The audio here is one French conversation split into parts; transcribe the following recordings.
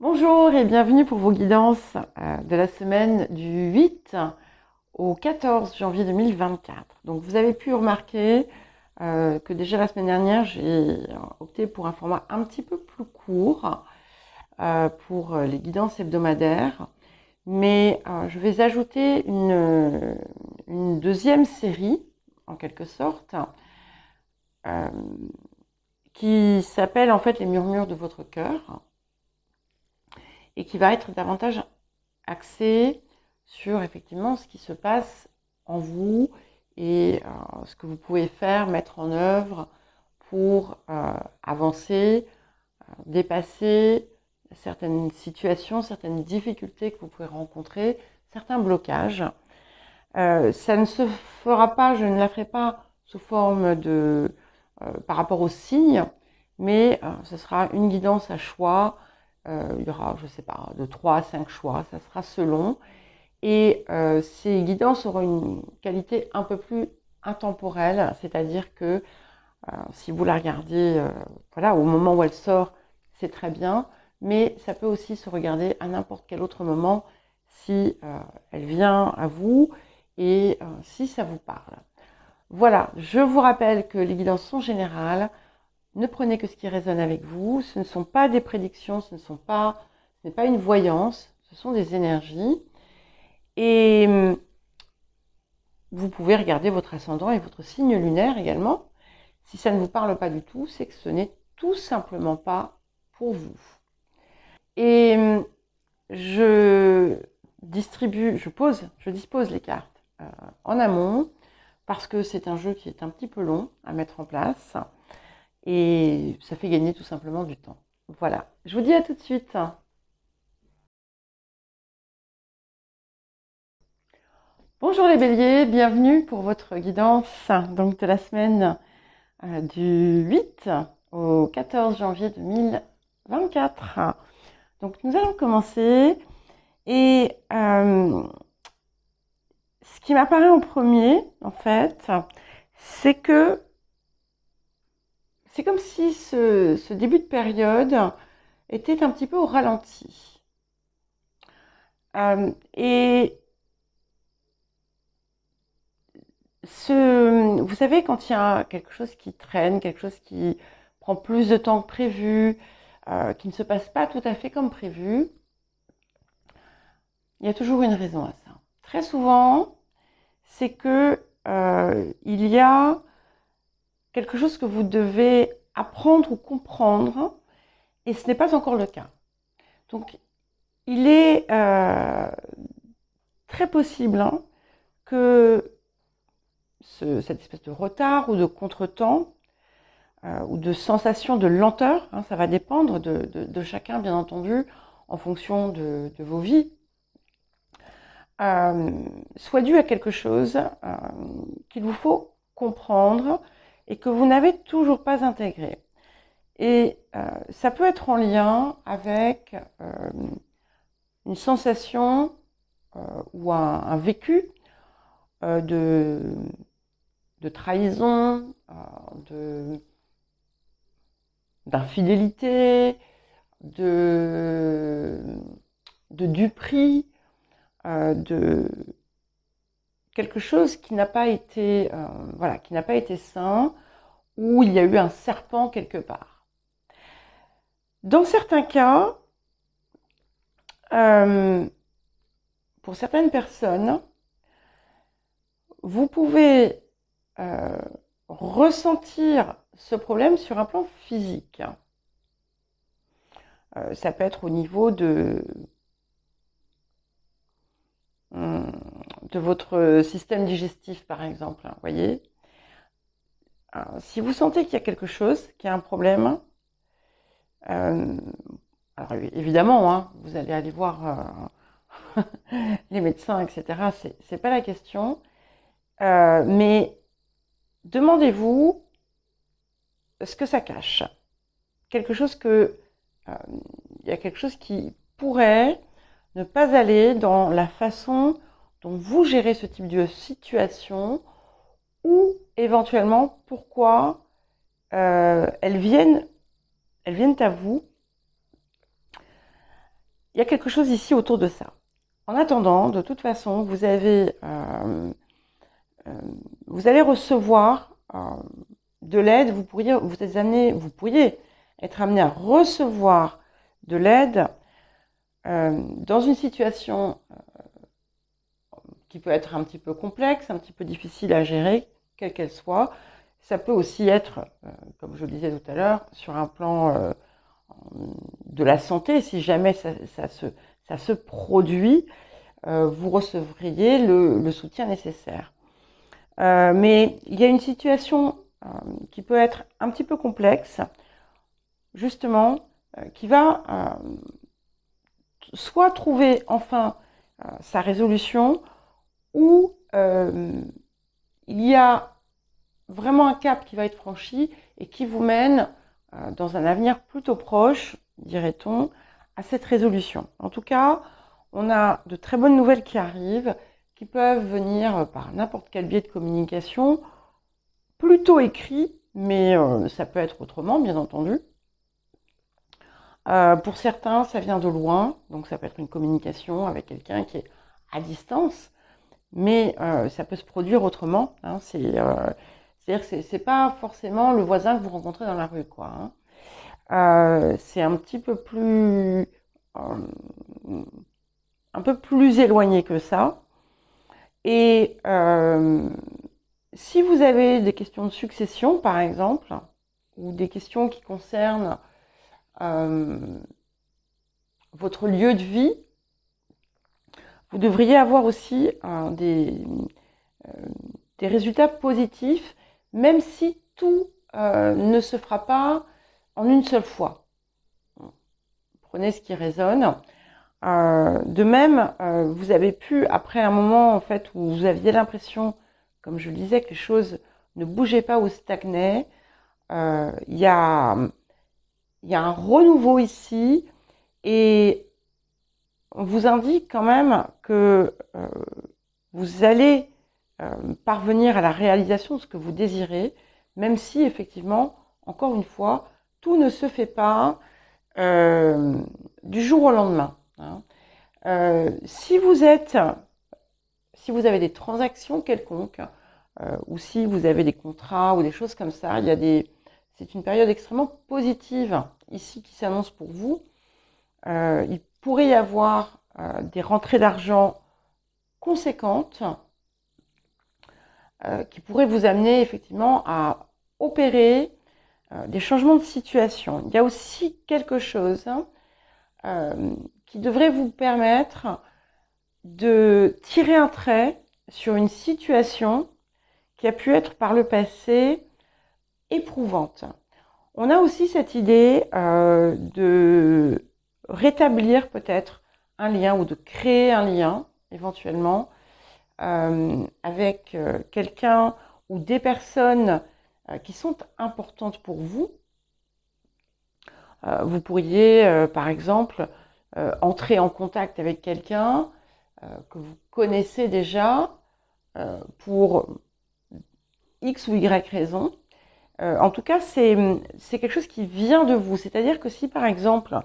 Bonjour et bienvenue pour vos guidances de la semaine du 8 au 14 janvier 2024. Donc vous avez pu remarquer que déjà la semaine dernière, j'ai opté pour un format un petit peu plus court pour les guidances hebdomadaires. Mais je vais ajouter une deuxième série, en quelque sorte, qui s'appelle en fait les murmures de votre cœur, et qui va être davantage axé sur effectivement ce qui se passe en vous et ce que vous pouvez faire, mettre en œuvre pour avancer, dépasser certaines situations, certaines difficultés que vous pouvez rencontrer, certains blocages. Ça ne se fera pas, je ne la ferai pas sous forme de par rapport aux signes, mais ce sera une guidance à choix. Il y aura, je ne sais pas, de 3 à 5 choix, ça sera selon. Et ces guidances auront une qualité un peu plus intemporelle, c'est-à-dire que si vous la regardez voilà, au moment où elle sort, c'est très bien, mais ça peut aussi se regarder à n'importe quel autre moment si elle vient à vous et si ça vous parle. Voilà, je vous rappelle que les guidances sont générales. Ne prenez que ce qui résonne avec vous. Ce ne sont pas des prédictions, ce n'est pas une voyance, ce sont des énergies. Et vous pouvez regarder votre ascendant et votre signe lunaire également. Si ça ne vous parle pas du tout, c'est que ce n'est tout simplement pas pour vous. Et je dispose les cartes en amont parce que c'est un jeu qui est un petit peu long à mettre en place. Et ça fait gagner tout simplement du temps. Voilà, je vous dis à tout de suite. Bonjour les béliers, bienvenue pour votre guidance donc de la semaine du 8 au 14 janvier 2024. Donc nous allons commencer et ce qui m'apparaît en premier en fait, c'est que c'est comme si ce début de période était un petit peu au ralenti. Et vous savez, quand il y a quelque chose qui traîne, quelque chose qui prend plus de temps que prévu, qui ne se passe pas tout à fait comme prévu, il y a toujours une raison à ça. Très souvent, c'est que il y a quelque chose que vous devez apprendre ou comprendre, et ce n'est pas encore le cas. Donc, il est très possible que cette espèce de retard ou de contretemps ou de sensation de lenteur, ça va dépendre de chacun bien entendu en fonction de vos vies, soit dû à quelque chose qu'il vous faut comprendre et que vous n'avez toujours pas intégré. Et ça peut être en lien avec une sensation ou un vécu de trahison, d'infidélité, de duperie, de quelque chose qui n'a pas été voilà, qui n'a pas été sain, où il y a eu un serpent quelque part. Dans certains cas, pour certaines personnes, vous pouvez ressentir ce problème sur un plan physique. Ça peut être au niveau de votre système digestif, par exemple. Vous voyez, si vous sentez qu'il y a quelque chose, qu'il y a un problème, alors évidemment, vous allez aller voir les médecins, etc. C'est pas la question. Mais demandez-vous ce que ça cache. Quelque chose il y a quelque chose qui pourrait ne pas aller dans la façon dont vous gérez ce type de situation, ou éventuellement pourquoi elles viennent à vous il y a quelque chose ici autour de ça. En attendant, de toute façon, vous allez recevoir de l'aide. Vous pourriez être amené à recevoir de l'aide dans une situation qui peut être un petit peu complexe, un petit peu difficile à gérer, quelle qu'elle soit. Ça peut aussi être, comme je le disais tout à l'heure, sur un plan de la santé. Si jamais ça se produit, vous recevriez le soutien nécessaire. Mais il y a une situation qui peut être un petit peu complexe, justement, qui va soit trouver enfin sa résolution, ou il y a vraiment un cap qui va être franchi et qui vous mène dans un avenir plutôt proche, dirait-on, à cette résolution. En tout cas, on a de très bonnes nouvelles qui arrivent, qui peuvent venir par n'importe quel biais de communication, plutôt écrit, mais ça peut être autrement, bien entendu. Pour certains, ça vient de loin, donc ça peut être une communication avec quelqu'un qui est à distance, mais ça peut se produire autrement. Hein, c'est-à-dire que c'est pas forcément le voisin que vous rencontrez dans la rue, quoi. Hein. C'est un petit peu plus, un peu plus éloigné que ça. Et si vous avez des questions de succession, par exemple, ou des questions qui concernent votre lieu de vie, vous devriez avoir aussi des résultats positifs, même si tout ne se fera pas en une seule fois. Prenez ce qui résonne. De même, vous avez pu, après un moment en fait où vous aviez l'impression, comme je le disais, que les choses ne bougeaient pas ou stagnaient, il y a un renouveau ici, et on vous indique quand même que vous allez parvenir à la réalisation de ce que vous désirez, même si effectivement, encore une fois, tout ne se fait pas du jour au lendemain. Hein. Si vous avez des transactions quelconques, ou si vous avez des contrats ou des choses comme ça, c'est une période extrêmement positive ici qui s'annonce pour vous. Il pourrait y avoir des rentrées d'argent conséquentes qui pourraient vous amener effectivement à opérer des changements de situation. Il y a aussi quelque chose qui devrait vous permettre de tirer un trait sur une situation qui a pu être par le passé éprouvante. On a aussi cette idée de rétablir peut-être un lien ou de créer un lien éventuellement avec quelqu'un ou des personnes qui sont importantes pour vous. Vous pourriez par exemple entrer en contact avec quelqu'un que vous connaissez déjà pour X ou Y raison. En tout cas, c'est quelque chose qui vient de vous. C'est-à-dire que si, par exemple,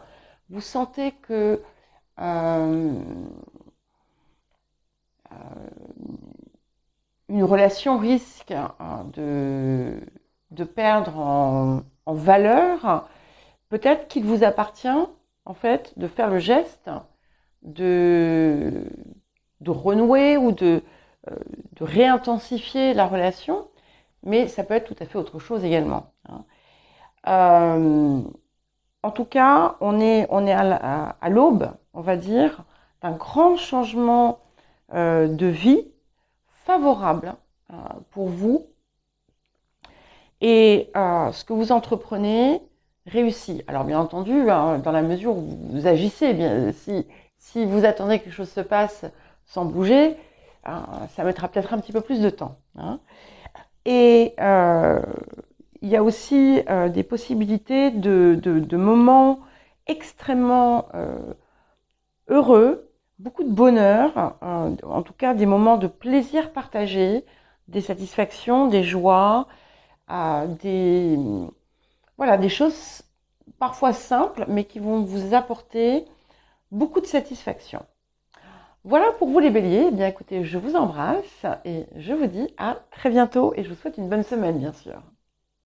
vous sentez que une relation risque de perdre en valeur, peut-être qu'il vous appartient, en fait, de faire le geste de renouer ou de réintensifier la relation, mais ça peut être tout à fait autre chose également. Hein. En tout cas, on est à l'aube, on va dire, d'un grand changement de vie favorable pour vous. Et ce que vous entreprenez réussit. Alors bien entendu, hein, dans la mesure où vous agissez, bien, si vous attendez que quelque chose se passe sans bouger, ça mettra peut-être un petit peu plus de temps. Hein. Et il y a aussi des possibilités de moments extrêmement heureux, beaucoup de bonheur, en tout cas des moments de plaisir partagé, des satisfactions, des joies, des choses parfois simples, mais qui vont vous apporter beaucoup de satisfaction. Voilà pour vous les béliers. Eh bien écoutez, je vous embrasse et je vous dis à très bientôt et je vous souhaite une bonne semaine bien sûr.